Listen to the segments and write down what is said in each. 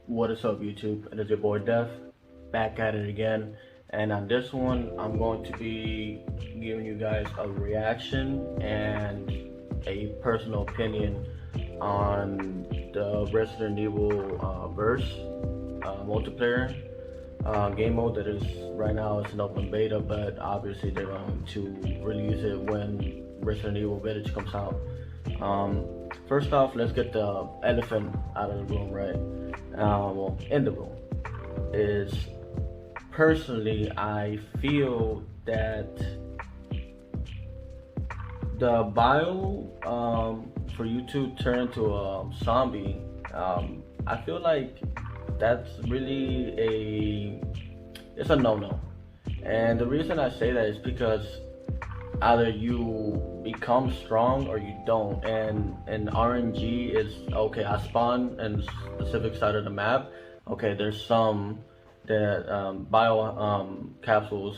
What is up, YouTube? It is your boy Def, back at it again. And on this one, I'm going to be giving you guys a reaction and a personal opinion on the Resident Evil verse multiplayer game mode that is right now. It's an open beta, but obviously they're going to release it when Resident Evil Village comes out. First off, let's get the elephant out of the room, right? Well, in the room is, personally, I feel that the bio for you to turn into a zombie, I feel like that's really it's a no-no. And the reason I say that is because either you become strong or you don't, and RNG is okay. I spawn in a specific side of the map. Okay, there's some that bio capsules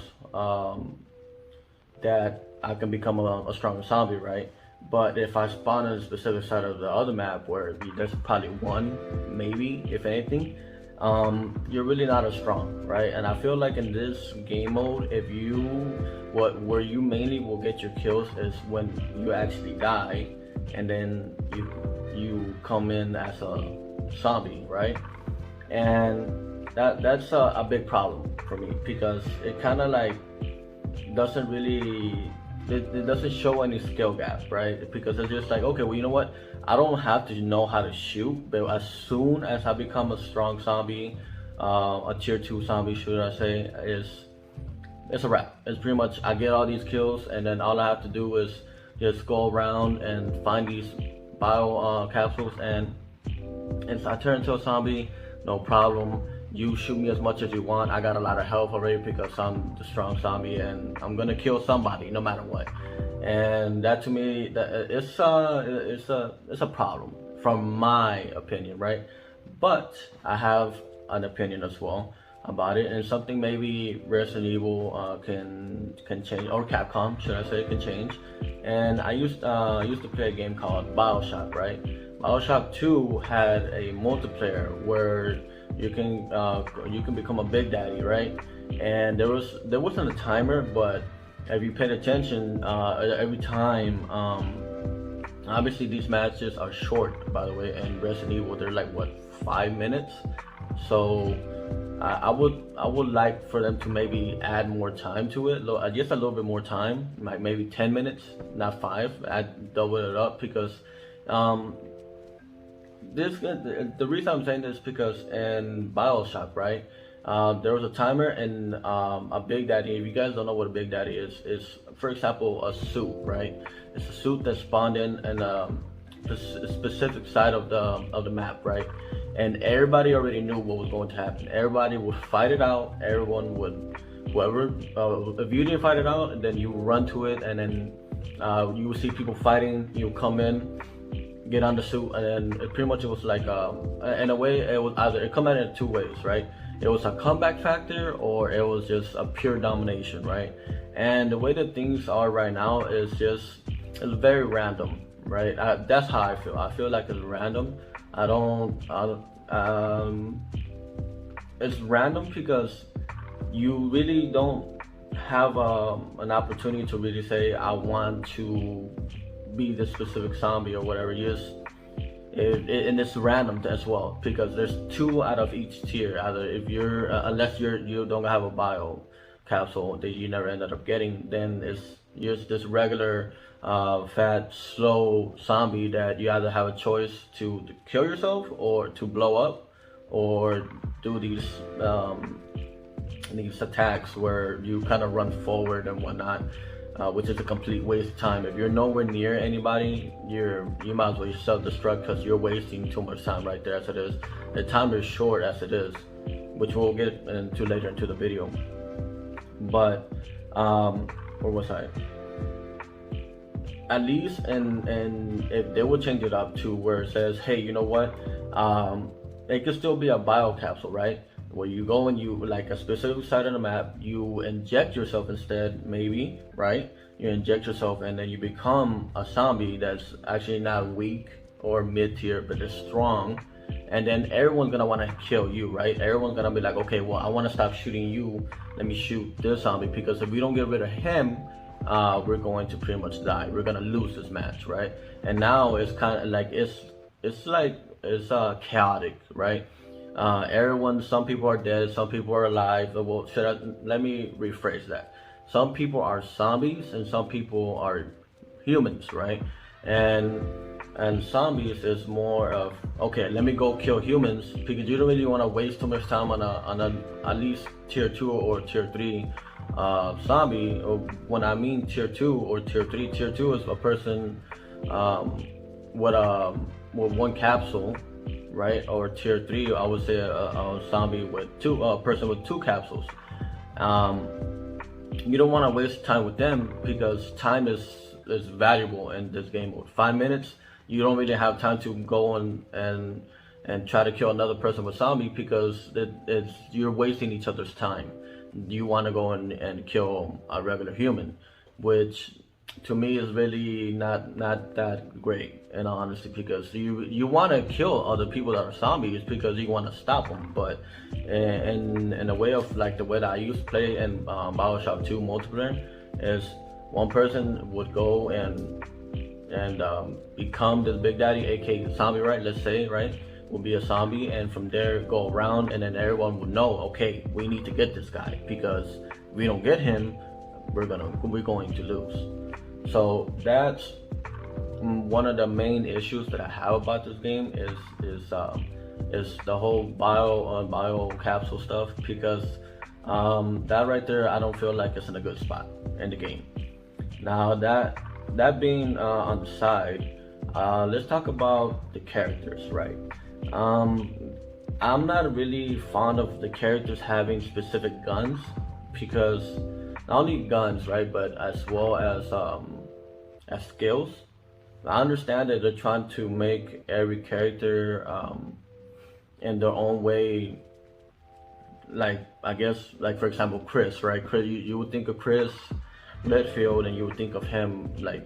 that I can become a stronger zombie, right? But if I spawn in a specific side of the other map where there's probably one, maybe, if anything, you're really not as strong, right? And I feel like in this game mode, if you where you mainly will get your kills is when you actually die, and then you come in as a zombie, right? And that's a big problem for me, because it kind of like doesn't really it doesn't show any skill gap, right? Because it's just like, okay, well, you know what, I don't have to know how to shoot, but as soon as I become a strong zombie, a tier 2 zombie, should I say, it's a wrap. It's pretty much, I get all these kills, and then all I have to do is just go around and find these bio capsules, and I turn into a zombie, no problem. You shoot me as much as you want. I got a lot of health already because I'm the strong zombie, and I'm gonna kill somebody no matter what. And that, to me, it's a problem from my opinion, right? But I have an opinion as well about it, and something maybe Resident Evil can change, or Capcom, should I say, can change. And I used to play a game called BioShock, right? BioShock 2 had a multiplayer where you can become a big daddy, right? And there wasn't a timer, but if you paid attention, every time, obviously these matches are short, by the way, and Resident Evil, they're like, what, 5 minutes? So I would like for them to maybe add more time to it, just a little bit more time, like maybe 10 minutes, not 5. I'd double it up, because the reason I'm saying this is because in BioShock, right, there was a timer, and a Big Daddy, if you guys don't know what a Big Daddy is, for example, a suit, right? It's a suit that spawned in a specific side of the map, right? And everybody already knew what was going to happen. Everybody would fight it out. Everyone would, whoever, if you didn't fight it out, then you run to it, and then you will see people fighting. You come in, get on the suit, and then pretty much it was like, in a way, it was either, it come out in 2 ways, right? It was a comeback factor, or it was just a pure domination, right? And the way that things are right now is it's very random, right? That's how I feel. I feel like it's random. It's random because you really don't have an opportunity to really say, I want to be this specific zombie or whatever. And it's random as well, because there's 2 out of each tier. Either if you're unless you don't have a bio capsule that you never ended up getting, then you're this regular fat, slow zombie that you either have a choice to kill yourself, or to blow up, or do these attacks where you kind of run forward and whatnot, which is a complete waste of time. If you're nowhere near anybody, you might as well self-destruct, because you're wasting too much time right there as it is. The time is short as it is, which we'll get into later into the video. But where was I? At least, and if they would change it up to where it says, hey, you know what, it could still be a bio capsule, right? Where you go and you, like a specific side of the map, you inject yourself instead, maybe, right? You inject yourself, and then you become a zombie that's actually not weak or mid-tier, but is strong. and then everyone's gonna want to kill you, right? Everyone's gonna be like, okay, well, I want to stop shooting you, let me shoot this zombie, because if we don't get rid of him, we're going to pretty much die, we're gonna lose this match, right? And now it's kind of like it's chaotic, right? Everyone, some people are dead, some people are alive. Well, let me rephrase that. Some people are zombies and some people are humans, right? And zombies is more of, okay, let me go kill humans, because you don't really want to waste too much time on a at least tier 2 or tier 3 zombie. Or when I mean tier 2 or tier 3, tier 2 is a person with one capsule, right? Or tier 3, I would say a zombie with a person with 2 capsules. You don't want to waste time with them, because time is valuable in this game. With 5 minutes, you don't really have time to go and try to kill another person with zombie, because you're wasting each other's time. You want to go and kill a regular human, which to me is really not that great, in all honesty, because you want to kill other people that are zombies because you want to stop them. But in a way of like the way that I used to play in Bioshock 2 multiplayer, is one person would go and become this big daddy, aka zombie, right? Let's say, right, will be a zombie, and from there go around, and then everyone would know, okay, we need to get this guy, because if we don't get him, we're going to lose. So that's one of the main issues that I have about this game, is the whole bio capsule stuff, because that right there, I don't feel like it's in a good spot in the game. Now that being on the side, let's talk about the characters, right? I'm not really fond of the characters having specific guns, because not only guns, right, but as well as skills. I understand that they're trying to make every character in their own way. Like, I guess, like for example, Chris, right? Chris, you would think of Chris Redfield, and you would think of him like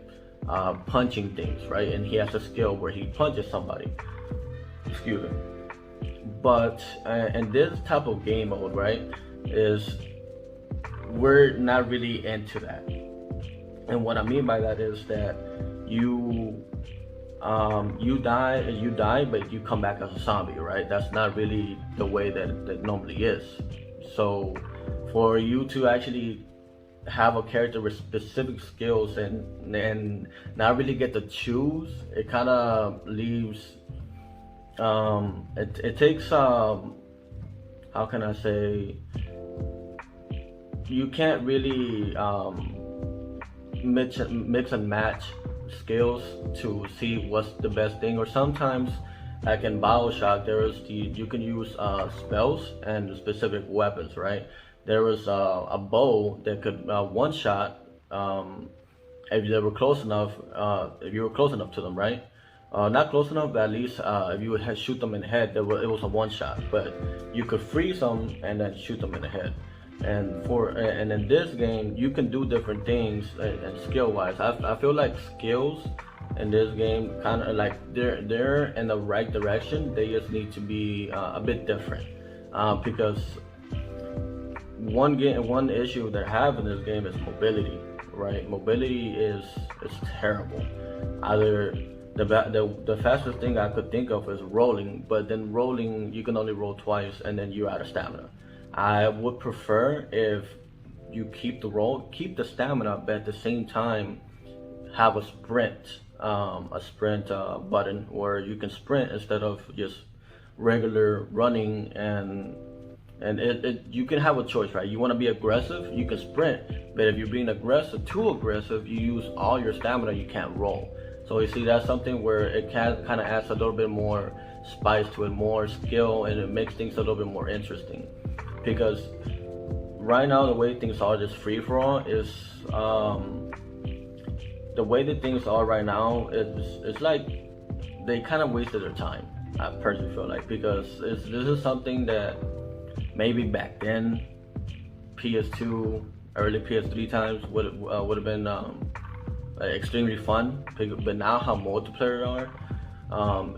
punching things, right? And he has a skill where he punches somebody. Excuse me. But in this type of game mode, right, is we're not really into that. And what I mean by that is that you die, but you come back as a zombie, right? That's not really the way that normally is. So for you to actually have a character with specific skills and not really get to choose, it kind of leaves it takes how can I say, you can't really mix and match skills to see what's the best thing. Or sometimes, like in Bioshock, you can use spells and specific weapons, right? There was a bow that could one shot if they were close enough, if you were close enough to them, right? Not close enough, but at least if you would shoot them in the head, it was a one shot. But you could freeze them and then shoot them in the head. And in this game, you can do different things and skill wise. I feel like skills in this game kind of like they're in the right direction. They just need to be a bit different, because one issue they have in this game is mobility, right? Mobility is terrible. Either the fastest thing I could think of is rolling, but then rolling, you can only roll twice and then you're out of stamina. I would prefer if you keep the stamina, but at the same time have a sprint button where you can sprint instead of just regular running, and you can have a choice, right? You want to be aggressive, you can sprint, but if you're being too aggressive, you use all your stamina, you can't roll. So you see, that's something where it kind of adds a little bit more spice to it, more skill, and it makes things a little bit more interesting. Because right now, the way things are, just free for all, is the way that things are right now. It's like they kind of wasted their time. I personally feel like, because this is something that maybe back then, PS2, early PS3 times would have been extremely fun. But now how multiplayer are,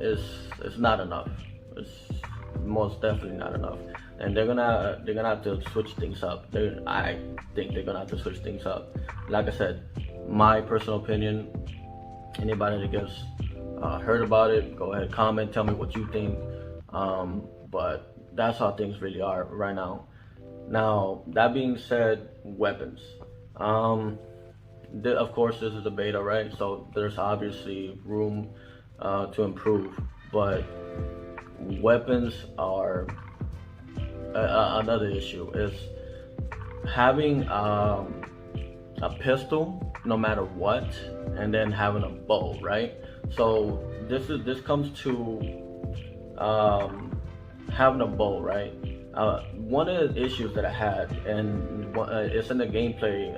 is not enough. It's most definitely not enough, and they're gonna have to switch things up. I think they're gonna have to switch things up. Like I said, my personal opinion. Anybody that gets heard about it, go ahead, comment, tell me what you think. But that's how things really are right now. Now, that being said, weapons. Of course, this is a beta, right? So there's obviously room to improve, but weapons are another issue. Is having a pistol, no matter what, and then having a bow, right? So this comes to having a bow, right? One of the issues that I had, and it's in the gameplay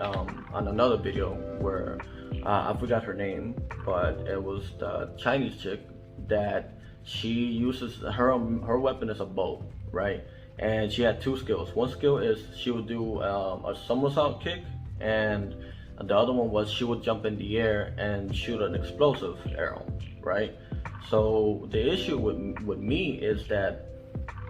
on another video where I forgot her name, but it was the Chinese chick that she uses her weapon is a bow, right? And she had two skills. One skill is she would do a somersault kick, and the other one was she would jump in the air and shoot an explosive arrow, right? So the issue with me is that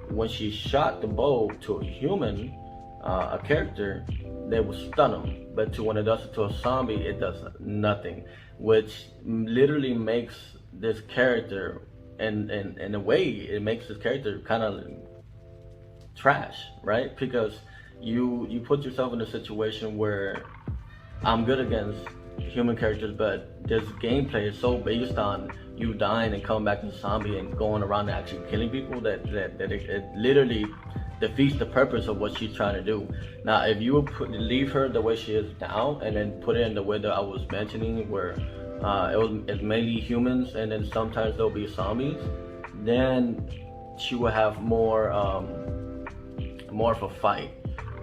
when she shot the bow to a human, a character, they would stun them. But when it does it to a zombie, it does nothing, which literally makes this character, in a way, it makes this character kind of trash, right? Because you put yourself in a situation where I'm good against human characters, but this gameplay is so based on you dying and coming back as a zombie and going around and actually killing people that it literally defeats the purpose of what she's trying to do. Now, if you would leave her the way she is now and then put it in the way that I was mentioning, where it's mainly humans and then sometimes there'll be zombies, then she will have more of a fight.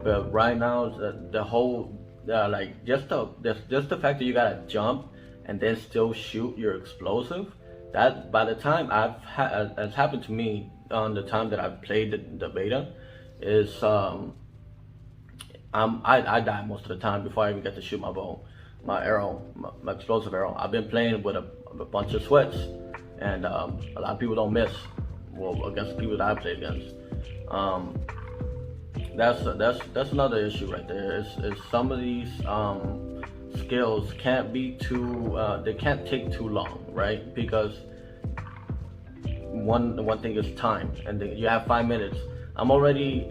But right now, the whole like just the fact that you gotta jump and then still shoot your explosive, that by the time it's happened to me on the time that I've played the beta, is I die most of the time before I even get to shoot my bow, my arrow, my explosive arrow. I've been playing with a bunch of sweats, and a lot of people don't miss. Well, against the people that I play against. That's another issue right there. Is some of these skills can't be too they can't take too long, right? Because one thing is time, and you have 5 minutes. I'm already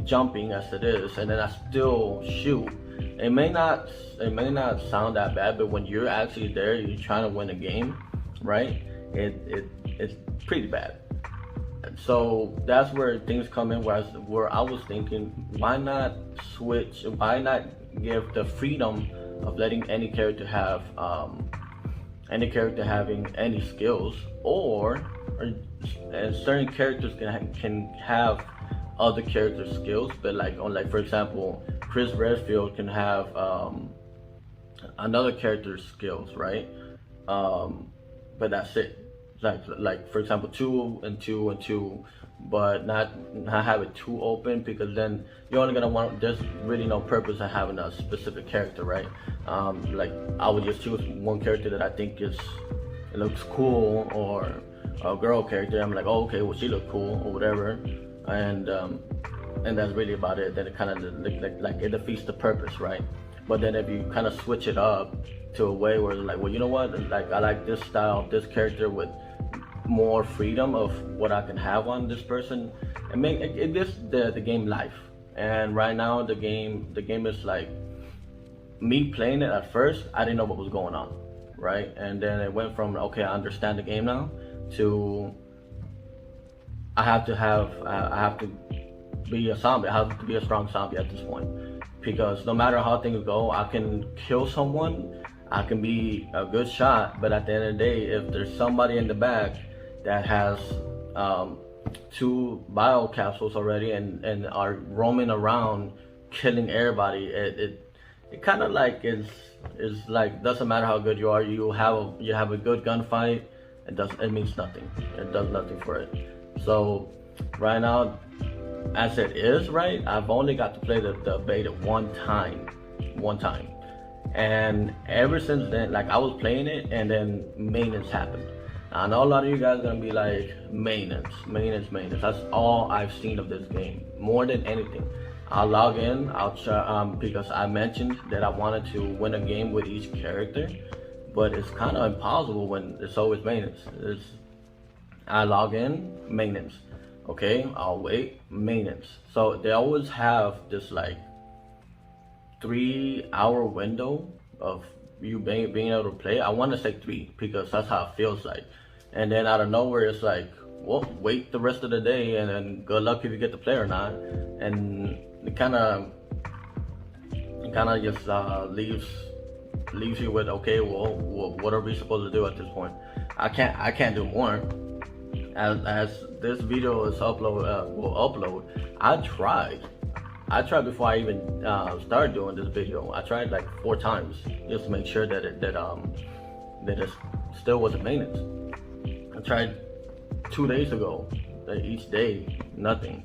jumping as it is, and then I still shoot. It may not sound that bad, but when you're actually there, you're trying to win a game, right? It's pretty bad. So that's where things come in, where I was thinking, why not switch? Why not give the freedom of letting any character have having any skills, or certain characters can have other characters' skills, but like for example, Chris Redfield can have another character's skills, right? But that's it. Like for example, 2 and 2 and 2, but not have it too open, because then you're only gonna want, there's really no purpose of having a specific character, right? Like I would just choose one character that I think it looks cool, or a girl character. I'm like, oh, okay, well, she look cool or whatever, and that's really about it. Then it kind of like it defeats the purpose, right? But then if you kind of switch it up to a way where like, well, you know what, like I like this style, this character with more freedom of what I can have on this person, and make it gives the game life. And right now the game is like, me playing it at first, I didn't know what was going on, right? And then it went from, okay, I understand the game now, to I have to be a zombie. I have to be a strong zombie at this point, because no matter how things go, I can kill someone, I can be a good shot, but at the end of the day, if there's somebody in the back that has 2 bio capsules already and are roaming around killing everybody, it kind of like is like, doesn't matter how good you are, you have a good gunfight, it means nothing. It does nothing for it. So right now, as it is, right, I've only got to play the beta one time, and ever since then, like I was playing it, and then maintenance happened. I know a lot of you guys are gonna be like, maintenance, maintenance, maintenance. That's all I've seen of this game, more than anything. I'll log in, I'll try, because I mentioned that I wanted to win a game with each character, but it's kind of impossible when it's always maintenance. I log in, maintenance. Okay, I'll wait, maintenance. So they always have this like 3 hour window of you being able to play. I want to say three because that's how it feels like. And then out of nowhere, it's like, well, wait the rest of the day, and then good luck if you get to play or not. And it kind of just leaves you with, okay, well, what are we supposed to do at this point? I can't do more. As this video is will upload, I tried before I even started doing this video. I tried like 4 times just to make sure that it still wasn't maintenance. I tried 2 days ago, each day, nothing.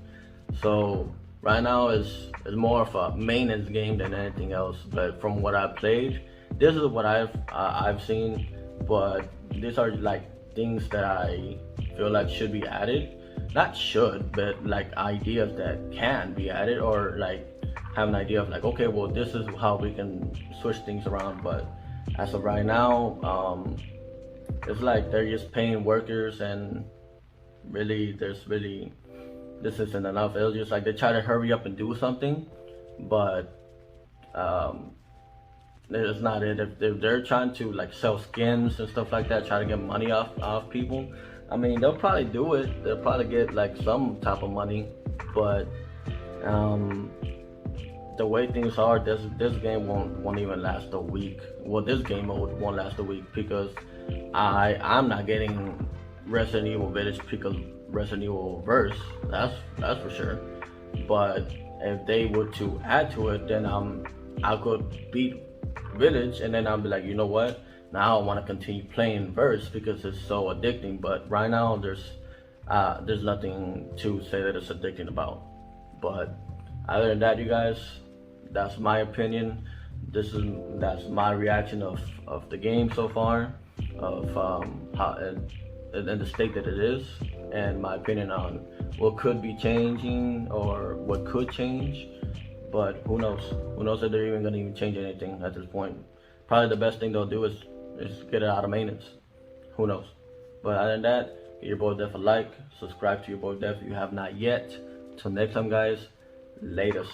So right now is more of a maintenance game than anything else. But from what I played, this is what I've seen. But these are like things that I feel like should be added. Not should, but like ideas that can be added, or like have an idea of like, okay, well, this is how we can switch things around. But as of right now, it's like they're just paying workers, and really this isn't enough. It's just like they try to hurry up and do something, but it's not it. If they're trying to like sell skins and stuff like that, try to get money off people, I mean, they'll probably do it. They'll probably get like some type of money, but the way things are, this game won't even last a week. Well, this game mode won't last a week because I'm not getting Resident Evil Village because Resident Evil Verse. That's for sure. But if they were to add to it, then I could beat Village, and then I'll be like, you know what? Now I want to continue playing Verse because it's so addicting. But right now there's nothing to say that it's addicting about. But other than that, you guys, that's my opinion. That's my reaction of the game so far, of how and the state that it is, and my opinion on what could be changing or what could change. But who knows? Who knows if they're even gonna change anything at this point? Probably the best thing they'll do is get it out of maintenance. Who knows? But other than that, give your boy Def a like, subscribe to your boy Def if you have not yet. Till next time, guys, latest.